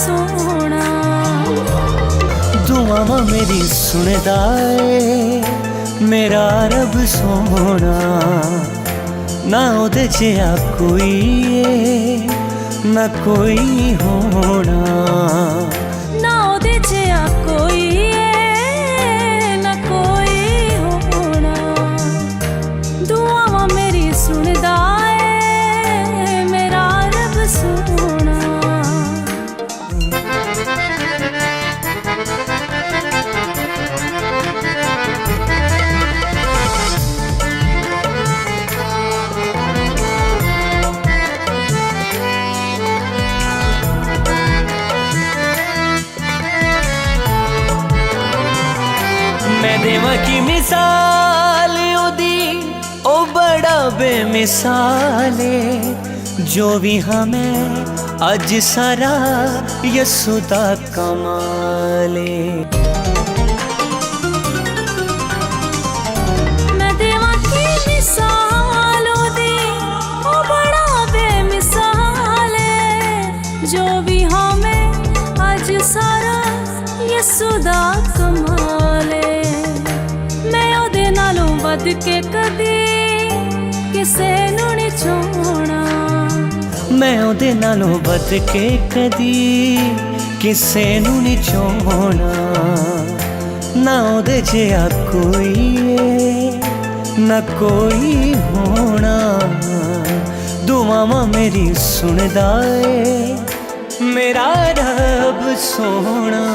सोना। दुआवां मेरी सुनदा ए मेरा रब सोना। ना ओदे जिहा कोई ए ना कोई होना। ना ओदे जिहा कोई ए ना कोई होना। दुआवां मेरी सुनदा ए मेरा रब सोना। मैं देवां की मिसाल ओदी ओ बड़ा बेमिसाल है। जो भी हमें अज सारा यसु दा कमाल है। मैं देवां की मिसाल ओदी ओ बड़ा बेमिसाल है। जो भी हमें अज सारा यसु दा कमाल है। मैं ओदे नालों वध के कदी किसे नूं नहीं छोड़ना। मैं ओदे नालों वध के कदी किसे नूं नहीं छोड़ना। ना ओदे जिहा कोई है ना कोई होना। दुआवां मेरी सुनदा ए मेरा रब सोना।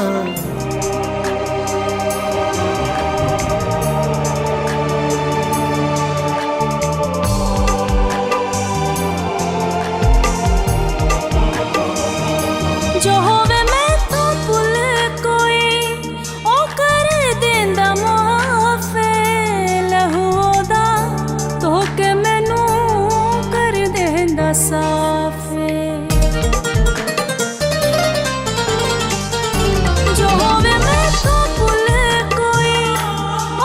जो होवे मैं तो भुल कोई ओ कर देंदा माफे। लहू ओदा तो के मैनू कर देंदा साफे। जो होवे मैं तो भुल कोई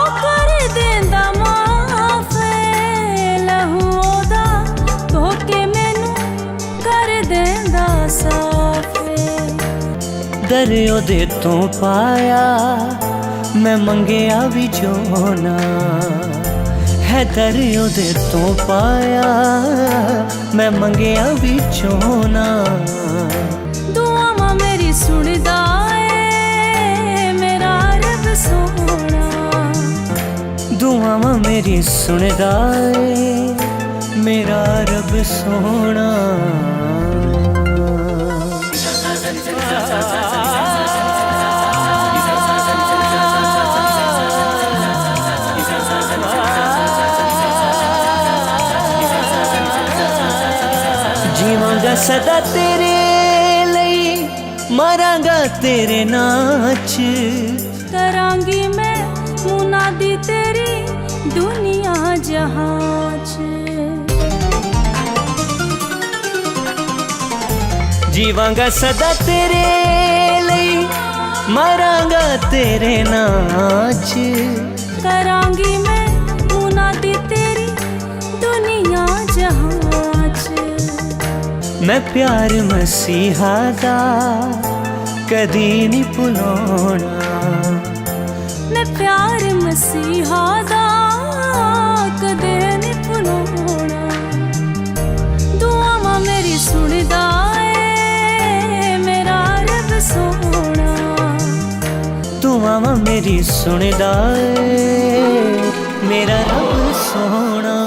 ओ कर देंदा माफे। लहू ओदा तो के मैनू कर देंदा साफे। दर ओदे तो पाया मैं मंगया भी जोना है। दर ओदे तो पाया मैं मंगया भी जोना। दुआवां मेरी सुनदा ए मेरा रब सोना। दुआवां मेरी सुनदा ए मेरा रब सोना। जीवांगा सदा तेरे लई मरांगा तेरे नाच। करांगी मैं मुनादी तेरी दुनिया जहां च। जीवांगा सदा तेरे लई मरांगा तेरे नाच। करांगी मैं मुनादी तेरी दुनिया जहां च। मैं प्यार मसीहा दा कदी नहीं भुलाना। मैं प्यार मसीहा दा कदे नहीं भुलाना। दुआवां मेरी सुनदा ए मेरा रब सोना। दुआवां मेरी सुनदा ए मेरा रब सोना।